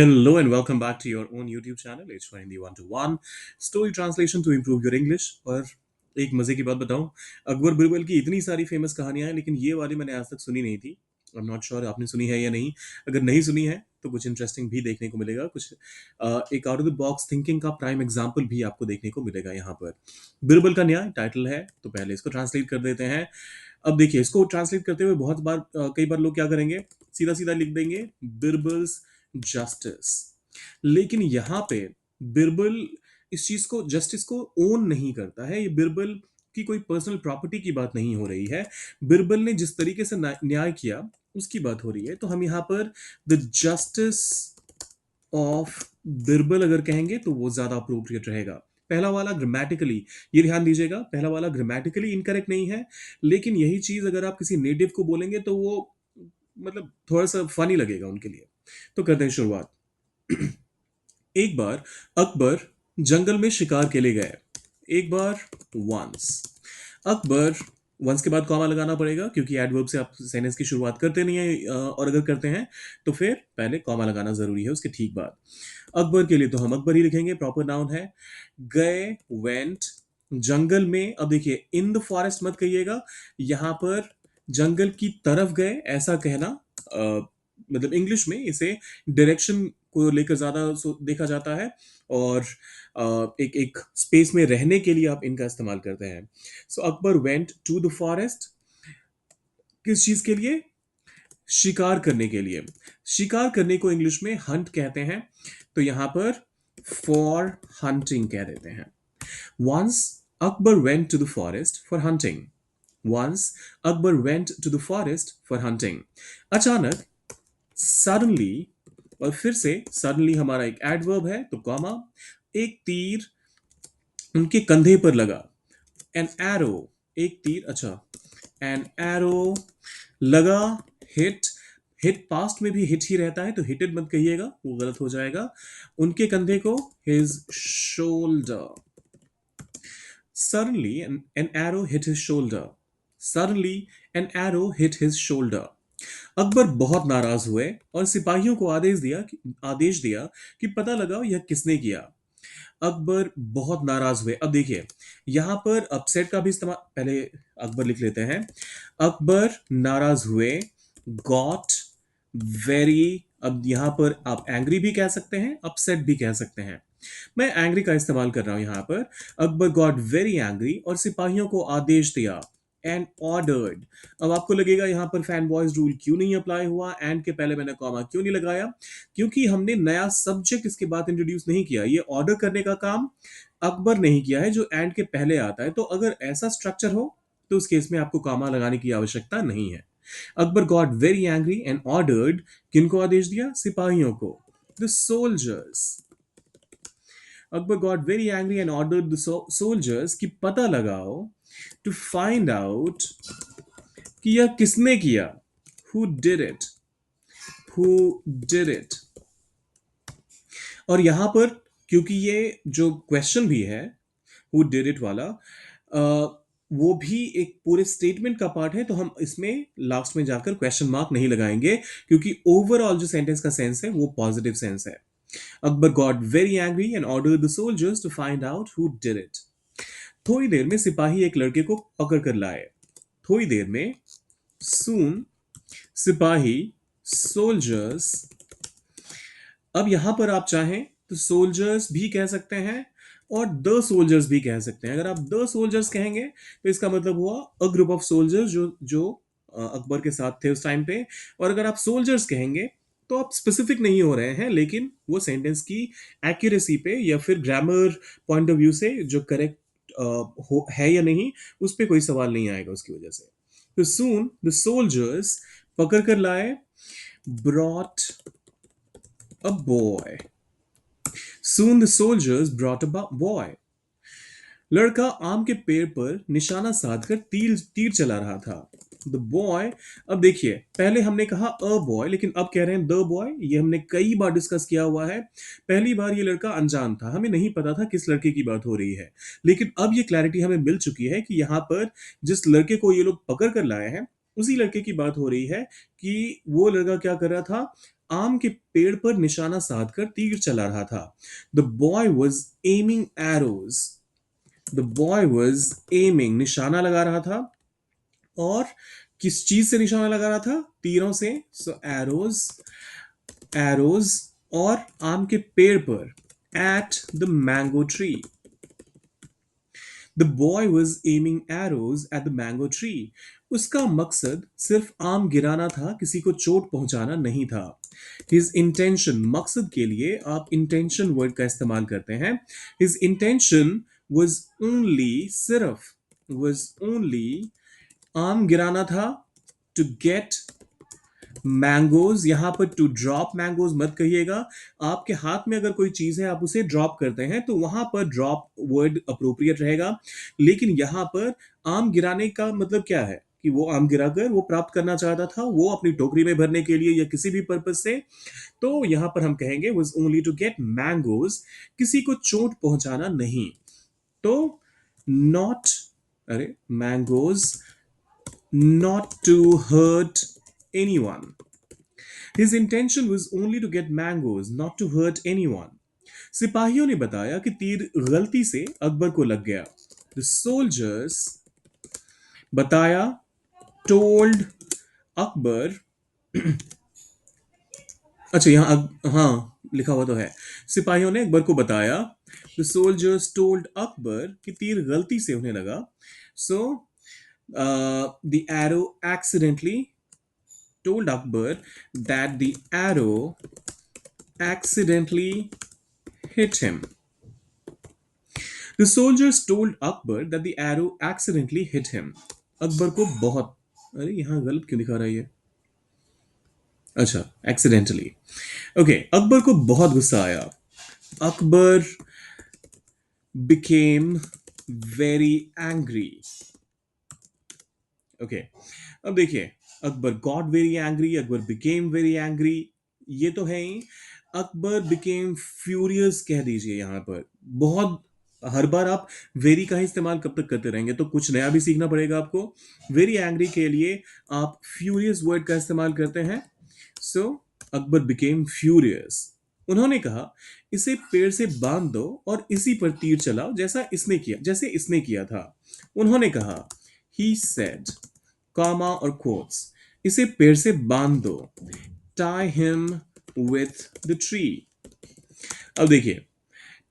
Hello and welcome back to your own YouTube channel H1 Hindi 1-to-1 story translation to improve your English। और एक मजे की बात बताऊं, अकबर बिरबल की इतनी सारी फेमस कहानियां हैं लेकिन ये वाली मैंने आज तक सुनी नहीं थी। आई एम नॉट श्योर आपने सुनी है या नहीं। अगर नहीं सुनी है तो कुछ इंटरेस्टिंग भी देखने को मिलेगा, कुछ एक out of the box thinking का प्राइम एग्जाम्पल भी आपको देखने को मिलेगा यहाँ पर। बिरबल का न्याय टाइटल है, तो पहले इसको ट्रांसलेट कर देते हैं। अब देखिए, इसको ट्रांसलेट करते हुए बहुत बार कई बार लोग क्या करेंगे, सीधा सीधा लिख देंगे बिरबल्स जस्टिस। लेकिन यहाँ पे बिरबल इस चीज को, जस्टिस को ओन नहीं करता है। ये बिरबल की कोई पर्सनल प्रॉपर्टी की बात नहीं हो रही है। बिरबल ने जिस तरीके से न्याय किया उसकी बात हो रही है। तो हम यहाँ पर द जस्टिस ऑफ बिरबल अगर कहेंगे तो वो ज्यादा अप्रोप्रिएट रहेगा। पहला वाला ग्रामेटिकली, ये ध्यान दीजिएगा, पहला वाला ग्रामेटिकली इनकरेक्ट नहीं है, लेकिन यही चीज अगर आप किसी नेटिव को बोलेंगे तो वो मतलब थोड़ा सा फनी लगेगा उनके लिए। तो करते हैं शुरुआत। एक बार अकबर जंगल में शिकार के लिए गए। एक बार, वंस। अकबर, वंस के बाद कॉमा लगाना पड़ेगा क्योंकि एडवर्ब से आप सेंटेंस की शुरुआत करते नहीं है, और अगर करते हैं तो फिर पहले कॉमा लगाना जरूरी है उसके ठीक बाद। अकबर के लिए तो हम अकबर ही लिखेंगे, प्रॉपर नाउन है। गए, वेंट, जंगल में। अब देखिए, इन द फॉरेस्ट मत कहिएगा, यहां पर जंगल की तरफ गए ऐसा कहना, मतलब इंग्लिश में इसे डायरेक्शन को लेकर ज्यादा देखा जाता है, और एक एक स्पेस में रहने के लिए आप इनका इस्तेमाल करते हैं। So Akbar went to the forest, किस चीज के लिए? शिकार करने के लिए। शिकार करने को इंग्लिश में हंट कहते हैं, तो यहां पर फॉर हंटिंग कह देते हैं। Once Akbar went to the forest for hunting. Once Akbar went to the forest for hunting. अचानक, सडनली, और फिर से सडनली हमारा एक एडवर्ब है तो कॉमा, एक तीर उनके कंधे पर लगा। एन एरो, एक तीर, अच्छा, एन एरो लगा। हिट, हिट पास्ट में भी हिट ही रहता है तो हिटेड मत कहिएगा, वो गलत हो जाएगा। उनके कंधे को, his shoulder. Suddenly an arrow hit his shoulder. Suddenly an arrow hit his shoulder. Akbar बहुत नाराज हुए और सिपाहियों को आदेश दिया कि पता लगाओ यह किसने किया। अकबर बहुत नाराज हुए। अब देखिए, यहां पर अपसेट का भी इस्तेमाल, पहले अकबर लिख लेते हैं। अकबर नाराज हुए, गॉट वेरी। अब यहां पर आप एंग्री भी कह सकते हैं, अपसेट भी कह सकते हैं। मैं एंग्री का इस्तेमाल कर रहा हूं यहां पर। अकबर गॉट वेरी एंग्री और सिपाहियों को आदेश दिया, एंड ऑर्डर्ड। अब आपको लगेगा यहां पर फैन बॉयज रूल क्यों नहीं अप्लाई हुआ, एंड के पहले मैंने कॉमा क्यों नहीं लगाया? क्योंकि हमने नया सब्जेक्ट इसके बाद इंट्रोड्यूस नहीं किया। ये ऑर्डर करने का काम अकबर नहीं किया है जो एंड के पहले आता है। तो अगर ऐसा स्ट्रक्चर हो तो उस केस में आपको कॉमा लगाने की आवश्यकता नहीं है। Akbar got very angry and ordered, किनको आदेश दिया? सिपाहियों को, the soldiers. Akbar got very angry and ordered the soldiers कि पता लगाओ, टू फाइंड आउट कि यह किसने किया। Who did it, who did it. और यहां पर क्योंकि ये जो क्वेश्चन भी है, हु डिड इट वाला, वो भी एक पूरे स्टेटमेंट का पार्ट है, तो हम इसमें लास्ट में जाकर क्वेश्चन मार्क नहीं लगाएंगे क्योंकि ओवरऑल जो सेंटेंस का सेंस है वो पॉजिटिव सेंस है। Akbar got very angry and ordered the soldiers to find out who did it. थोड़ी देर में सिपाही एक लड़के को पकड़ कर लाए। थोड़ी देर में, सून, सिपाही, सोल्जर्स। अब यहां पर आप चाहें तो सोल्जर्स भी कह सकते हैं और द सोल्जर्स भी कह सकते हैं। अगर आप द सोल्जर्स कहेंगे तो इसका मतलब हुआ अ ग्रुप ऑफ सोल्जर्स जो जो अकबर के साथ थे उस टाइम पे। और अगर आप सोल्जर्स कहेंगे तो आप स्पेसिफिक नहीं हो रहे हैं, लेकिन वो सेंटेंस की एक्यूरेसी पे या फिर ग्रामर पॉइंट ऑफ व्यू से जो करेक्ट है या नहीं, उस पर कोई सवाल नहीं आएगा उसकी वजह से। तो सून द सोल्जर्स, पकड़ कर लाए, brought a boy. Soon the soldiers brought a boy. लड़का आम के पेड़ पर निशाना साधकर तीर तीर चला रहा था। द बॉय, अब देखिए, पहले हमने कहा अ बॉय, लेकिन अब कह रहे हैं द बॉय। ये हमने कई बार डिस्कस किया हुआ है। पहली बार ये लड़का अनजान था, हमें नहीं पता था किस लड़के की बात हो रही है, लेकिन अब ये क्लैरिटी हमें मिल चुकी है कि यहाँ पर जिस लड़के को ये लोग पकड़ कर लाए हैं उसी लड़के की बात हो रही है कि वो लड़का क्या कर रहा था, आम के पेड़ पर निशाना साधकर तीर चला रहा था। The boy was aiming arrows. The boy was aiming, निशाना लगा रहा था। और किस चीज से निशाना लगा रहा था? तीरों से। सो एरोज, एरोज। और आम के पेड़ पर, at the mango tree. The boy was aiming arrows at the mango tree. उसका मकसद सिर्फ आम गिराना था, किसी को चोट पहुंचाना नहीं था। हिज इंटेंशन, मकसद के लिए आप इंटेंशन वर्ड का इस्तेमाल करते हैं। हिज इंटेंशन वॉज ओनली, सिर्फ, वॉज ओनली, आम गिराना था। टू गेट मैंगोज, यहां पर टू ड्रॉप मैंगोज मत कहिएगा। आपके हाथ में अगर कोई चीज है, आप उसे ड्रॉप करते हैं, तो वहां पर ड्रॉप वर्ड अप्रोप्रिएट रहेगा। लेकिन यहां पर आम गिराने का मतलब क्या है? कि वो आम गिराकर वो प्राप्त करना चाहता था, वो अपनी टोकरी में भरने के लिए या किसी भी पर्पज से। तो यहां पर हम कहेंगे was only to get mangoes, किसी को चोट पहुंचाना नहीं। तो not, अरे mangoes, not to hurt anyone. His intention was only to get mangoes, not to hurt anyone. सिपाहियों ने बताया कि तीर गलती से अकबर को लग गया। The soldiers, बताया, told अकबर, अच्छा यहाँ हाँ लिखा हुआ तो है। सिपाहियों ने अकबर को बताया। द सोल्जर्स टोल्ड अकबर कि तीर गलती से उन्हें लगा। So the arrow accidentally, told Akbar that the arrow accidentally hit him. The soldiers told Akbar that the arrow accidentally hit him. Akbar को बहुत, अरे यहाँ गलत क्यों दिखा रहा है ये? अच्छा, एक्सीडेंटली। ओके, अकबर को बहुत गुस्सा आया। Akbar became very angry. Okay, अब देखिए, Akbar got very angry, Akbar became very angry, ये तो है ही। अकबर बिकेम फ्यूरियस कह दीजिए यहां पर। बहुत, हर बार आप वेरी का ही इस्तेमाल कब तक करते रहेंगे? तो कुछ नया भी सीखना पड़ेगा आपको। वेरी एंग्री के लिए आप फ्यूरियस वर्ड का इस्तेमाल करते हैं। So Akbar became furious. उन्होंने कहा, इसे पेड़ से बांध दो और इसी पर तीर चलाओ, जैसे इसने किया था। उन्होंने कहा, ही सेड, कॉमा और कोट्स, इसे पेड़ से बांध दो। Tie him with the tree. अब देखिए,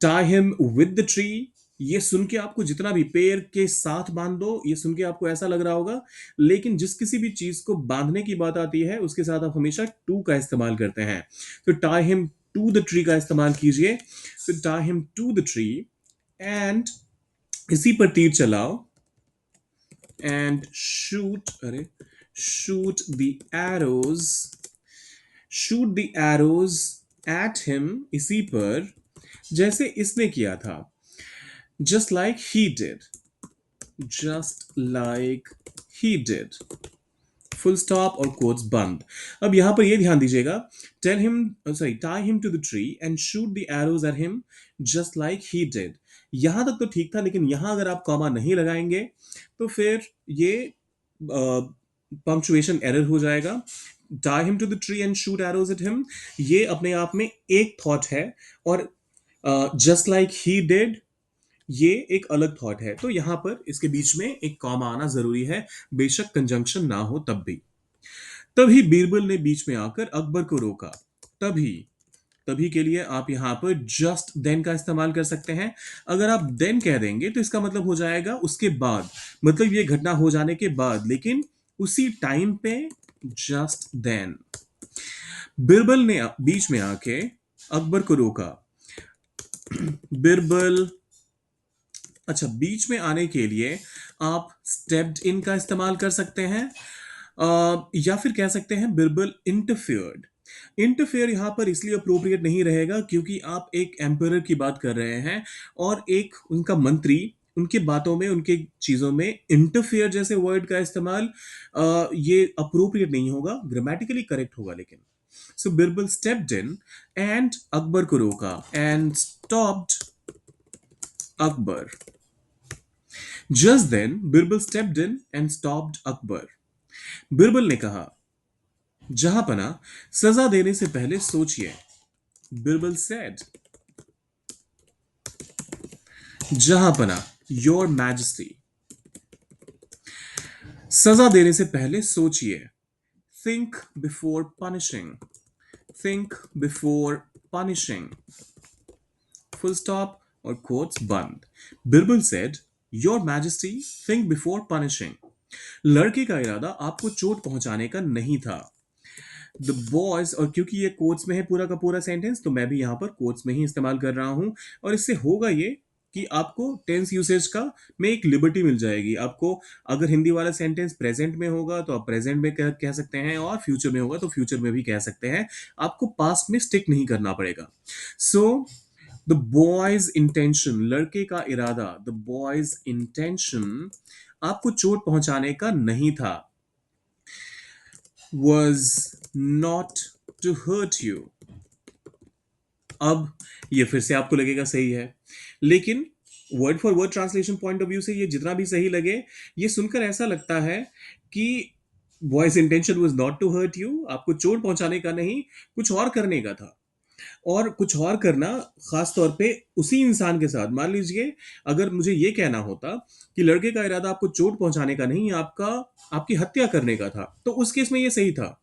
tie him with the tree, ये सुन के आपको, जितना भी पेड़ के साथ बांध दो, ये सुन के आपको ऐसा लग रहा होगा। लेकिन जिस किसी भी चीज को बांधने की बात आती है, उसके साथ आप हमेशा टू का इस्तेमाल करते हैं। तो tie him to the tree का इस्तेमाल कीजिए। तो tie him to the tree and, इसी पर तीर चलाओ। एंड शूट, अरे shoot the arrows, shoot the arrows at him, इसी पर, जैसे इसने किया था। Just like he did, just like he did, full stop और कोट्स बंद। अब यहां पर ये ध्यान दीजिएगा, tell him, sorry, tie him to the tree and shoot the arrows at him just like he did. यहां तक तो ठीक था, लेकिन यहां अगर आप कॉमा नहीं लगाएंगे तो फिर ये पंक्चुएशन एरर हो जाएगा। Tie him to the tree and shoot arrows at him, ये अपने आप में एक थॉट है। और जस्ट लाइक ही डिड, ये एक अलग थॉट है। तो यहां पर इसके बीच में एक कॉमा आना जरूरी है, बेशक कंजंक्शन ना हो तब भी। तभी बीरबल ने बीच में आकर अकबर को रोका। तभी, तभी के लिए आप यहां पर जस्ट देन का इस्तेमाल कर सकते हैं। अगर आप देन कह देंगे तो इसका मतलब हो जाएगा उसके बाद, मतलब ये घटना हो जाने के बाद, लेकिन उसी टाइम पे, जस्ट देन। बिरबल ने बीच में आके अकबर को रोका। बिरबल, अच्छा, बीच में आने के लिए आप स्टेप्ड इन का इस्तेमाल कर सकते हैं। या फिर कह सकते हैं बिरबल इंटरफियर्ड। इंटरफेयर यहां पर इसलिए अप्रोप्रिएट नहीं रहेगा क्योंकि आप एक एम्परर की बात कर रहे हैं और एक उनका मंत्री, उनके बातों में, उनके चीजों में इंटरफेयर जैसे वर्ड का इस्तेमाल ये अप्रोप्रिएट नहीं होगा, ग्रामेटिकली करेक्ट होगा लेकिन। So Birbal stepped in and, Akbar को रोका, and stopped Akbar. Just then, Birbal stepped in and stopped Akbar. Birbal ने कहा, जहां पना सजा देने से पहले सोचिए। बिरबल सेड। जहां पना योर मैजेस्टी। सजा देने से पहले सोचिए। Think before punishing. Think before punishing. Full stop और कोट्स बंद। Birbal said, your majesty, think before punishing. लड़के का इरादा आपको चोट पहुंचाने का नहीं था। द बॉयज, और क्योंकि ये कोट्स में है पूरा का पूरा सेंटेंस, तो मैं भी यहां पर कोट्स में ही इस्तेमाल कर रहा हूं। और इससे होगा ये कि आपको टेंस यूसेज का में एक लिबर्टी मिल जाएगी आपको। अगर हिंदी वाला सेंटेंस प्रेजेंट में होगा तो आप प्रेजेंट में कह सकते हैं, और फ्यूचर में होगा तो फ्यूचर में भी कह सकते हैं। आपको पास्ट में स्टिक नहीं करना पड़ेगा। सो द बॉयज इंटेंशन, लड़के का इरादा, द बॉयज इंटेंशन आपको चोट पहुंचाने का नहीं था। was not to hurt you। अब ये फिर से आपको लगेगा सही है, लेकिन word for word translation point of view से ये जितना भी सही लगे, ये सुनकर ऐसा लगता है कि boy's intention was not to hurt you, आपको चोट पहुंचाने का नहीं, कुछ और करने का था। और कुछ और करना खास तौर पे उसी इंसान के साथ, मान लीजिए अगर मुझे ये कहना होता कि लड़के का इरादा आपको चोट पहुंचाने का नहीं, आपका आपकी हत्या करने का था, तो उस केस में ये सही था,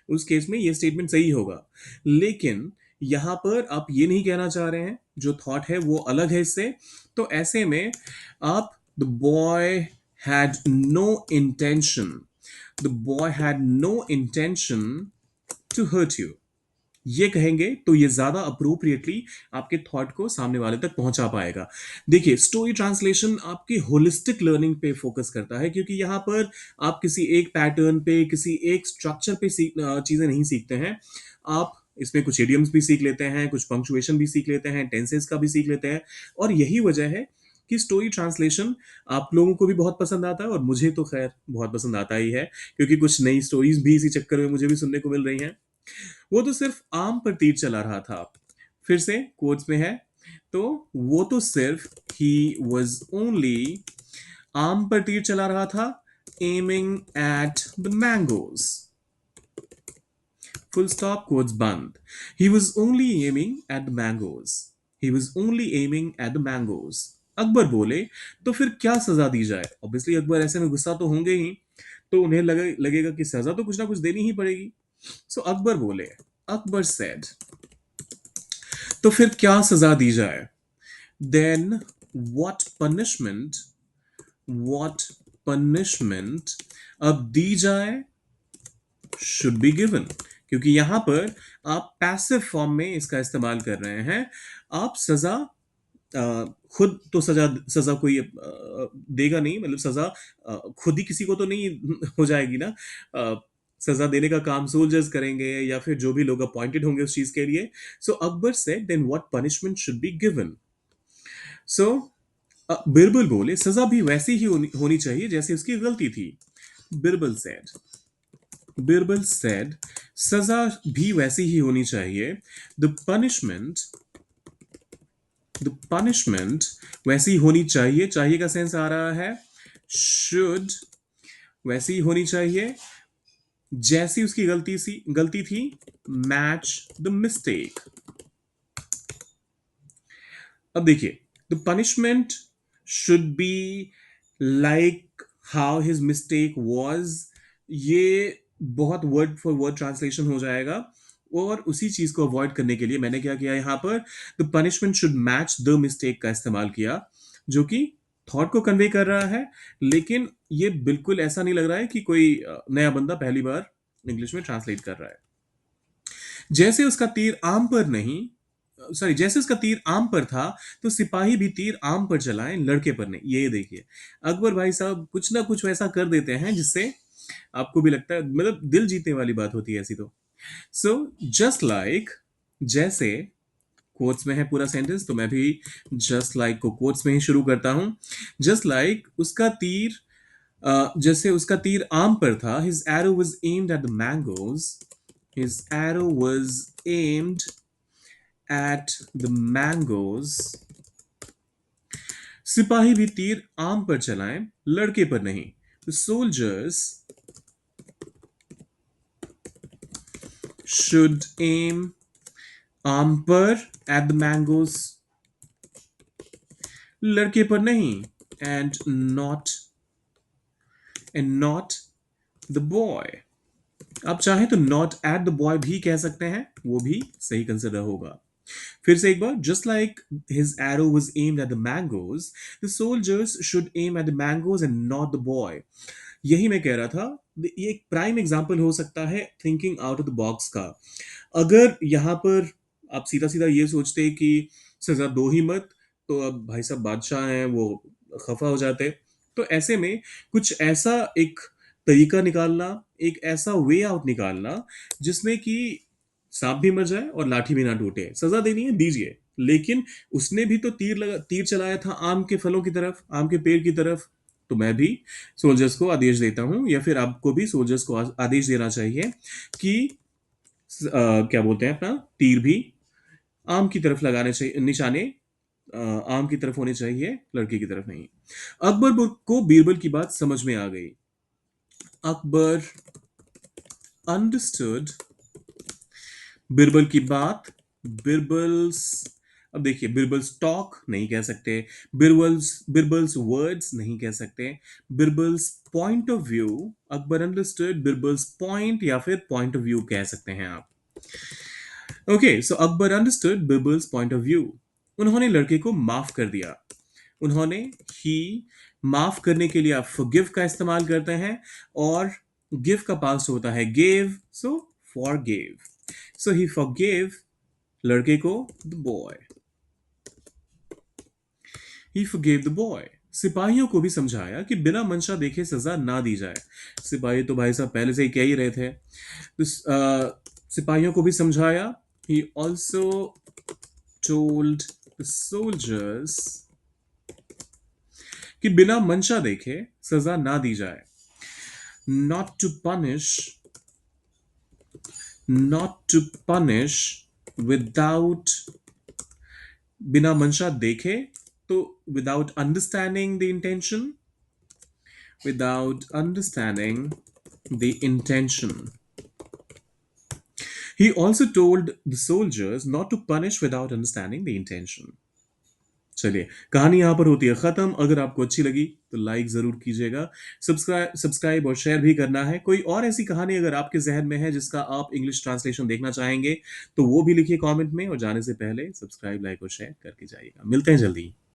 उस केस में ये स्टेटमेंट सही होगा। लेकिन यहां पर आप ये नहीं कहना चाह रहे हैं, जो थॉट है वो अलग है इससे। तो ऐसे में आप the boy had no intention, the boy had no intention to hurt you, ये कहेंगे तो ये ज्यादा अप्रोप्रिएटली आपके थॉट को सामने वाले तक पहुंचा पाएगा। देखिए, स्टोरी ट्रांसलेशन आपकी होलिस्टिक लर्निंग पे फोकस करता है, क्योंकि यहां पर आप किसी एक पैटर्न पे, किसी एक स्ट्रक्चर पे चीजें नहीं सीखते हैं। आप इसमें कुछ इडियम्स भी सीख लेते हैं, कुछ पंक्चुएशन भी सीख लेते हैं, टेंसेस का भी सीख लेते हैं। और यही वजह है कि स्टोरी ट्रांसलेशन आप लोगों को भी बहुत पसंद आता है, और मुझे तो खैर बहुत पसंद आता ही है, क्योंकि कुछ नई स्टोरीज भी इसी चक्कर में मुझे भी सुनने को मिल रही हैं। वो तो सिर्फ आम पर तीर चला रहा था। फिर से कोट्स में है, तो वो तो सिर्फ ही वॉज ओनली, आम पर तीर चला रहा था, aiming at the mangoes. Full stop, quotes बंद। He was only aiming at the mangoes. He was only aiming at the mangoes. Akbar बोले, तो फिर क्या सजा दी जाए। ऑब्वियसली अकबर ऐसे में गुस्सा तो होंगे ही, तो उन्हें लगेगा कि सजा तो कुछ ना कुछ देनी ही पड़ेगी। सो अकबर बोले, अकबर सेड, तो फिर क्या सजा दी जाए। Then what punishment, what punishment अब दी जाए, शुड बी गिवन। क्योंकि यहां पर आप पैसिव फॉर्म में इसका इस्तेमाल कर रहे हैं। आप सजा खुद तो सजा सजा कोई देगा नहीं, मतलब सजा खुद ही किसी को तो नहीं हो जाएगी ना। सजा देने का काम सोल्जर्स करेंगे, या फिर जो भी लोग अपॉइंटेड होंगे उस चीज के लिए। So Akbar said, then what punishment should be given. So Birbal बोले, सजा भी वैसी ही होनी चाहिए जैसे उसकी गलती थी। बिरबल सेड, बिरबल सेड, सजा भी वैसी ही होनी चाहिए। द पनिशमेंट वैसी होनी चाहिए, चाहिए का सेंस आ रहा है शुड, वैसी होनी चाहिए जैसी उसकी गलती थी। Match the mistake. अब देखिए, the punishment should be like how his mistake was, ये बहुत वर्ड फॉर वर्ड ट्रांसलेशन हो जाएगा। और उसी चीज को अवॉइड करने के लिए मैंने क्या किया यहां पर, the punishment should match the mistake का इस्तेमाल किया, जो कि थॉट को कन्वे कर रहा है। लेकिन ये बिल्कुल ऐसा नहीं लग रहा है कि कोई नया बंदा पहली बार इंग्लिश में ट्रांसलेट कर रहा है। जैसे उसका तीर आम पर नहीं, सॉरी, जैसे उसका तीर आम पर था, तो सिपाही भी तीर आम पर चलाएं, लड़के पर नहीं। ये देखिए, अकबर भाई साहब कुछ ना कुछ वैसा कर देते हैं जिससे आपको भी लगता है, मतलब दिल जीतने वाली बात होती है ऐसी तो। सो जस्ट लाइक, जैसे, कोट्स में है पूरा सेंटेंस, तो मैं भी जस्ट लाइक को कोट्स में ही शुरू करता हूं। जस्ट लाइक, उसका तीर जैसे उसका तीर आम पर था, his arrow was aimed at the mangoes, his arrow was aimed at the mangoes। सिपाही भी तीर आम पर चलाएं, लड़के पर नहीं। The soldiers should aim आम पर at the mangoes, लड़के पर नहीं, and not the boy. आप चाहें तो नॉट एट द बॉय भी कह सकते हैं, वो भी सही कंसिडर होगा. फिर से एक बार, just like his arrow was aimed at the mangoes, the soldiers should aim at the mangoes and not the boy. यही मैं कह रहा था. ये एक प्राइम एग्जांपल हो सकता है thinking out of the box का. अगर यहाँ पर आप सीधा सीधा ये सोचते कि सजा दो ही मत, तो अब भाई साहब बादशाह हैं, वो खफा हो जाते. तो ऐसे में कुछ ऐसा एक तरीका निकालना, एक ऐसा वे आउट निकालना जिसमें कि सांप भी मर जाए और लाठी भी ना टूटे. सजा देनी है दीजिए, लेकिन उसने भी तो तीर चलाया था आम के फलों की तरफ, आम के पेड़ की तरफ. तो मैं भी सोल्जर्स को आदेश देता हूं, या फिर आपको भी सोल्जर्स को आदेश देना चाहिए कि क्या बोलते हैं अपना तीर भी आम की तरफ लगाने चाहिए, निशाने आम की तरफ होने चाहिए, लड़के की तरफ नहीं. अकबर को बीरबल की बात समझ में आ गई. अकबर अंडरस्टूड बीरबल की बात. बिरबल्स, अब देखिए, बिरबल्स टॉक नहीं कह सकते, बिरबल्स वर्ड्स नहीं कह सकते, Birbal's point of view. Akbar understood Birbal's point या फिर पॉइंट ऑफ व्यू कह सकते हैं आप. Okay, so Akbar understood Birbal's point of view. उन्होंने लड़के को माफ कर दिया. उन्होंने ही, माफ करने के लिए आप forgive का इस्तेमाल करते हैं, और give का पास्ट होता है gave, so forgave. So he forgave लड़के को, the boy. He forgave the boy. सिपाहियों को भी समझाया कि बिना मंशा देखे सजा ना दी जाए. सिपाही तो भाई साहब पहले से ही कह ही रहे थे. तो सिपाहियों को भी समझाया. He also told the soldiers कि बिना मंशा देखे सजा ना दी जाए. Not to punish, not to punish without, बिना मंशा देखे तो without understanding the intention, without understanding the intention. He also told the soldiers not to punish without understanding the intention. चलिए, कहानी यहां पर होती है खत्म. अगर आपको अच्छी लगी तो लाइक जरूर कीजिएगा, सब्सक्राइब और शेयर भी करना है. कोई और ऐसी कहानी अगर आपके जहन में है जिसका आप इंग्लिश ट्रांसलेशन देखना चाहेंगे तो वो भी लिखिए कमेंट में, और जाने से पहले सब्सक्राइब, लाइक और शेयर करके जाइएगा. मिलते हैं जल्दी.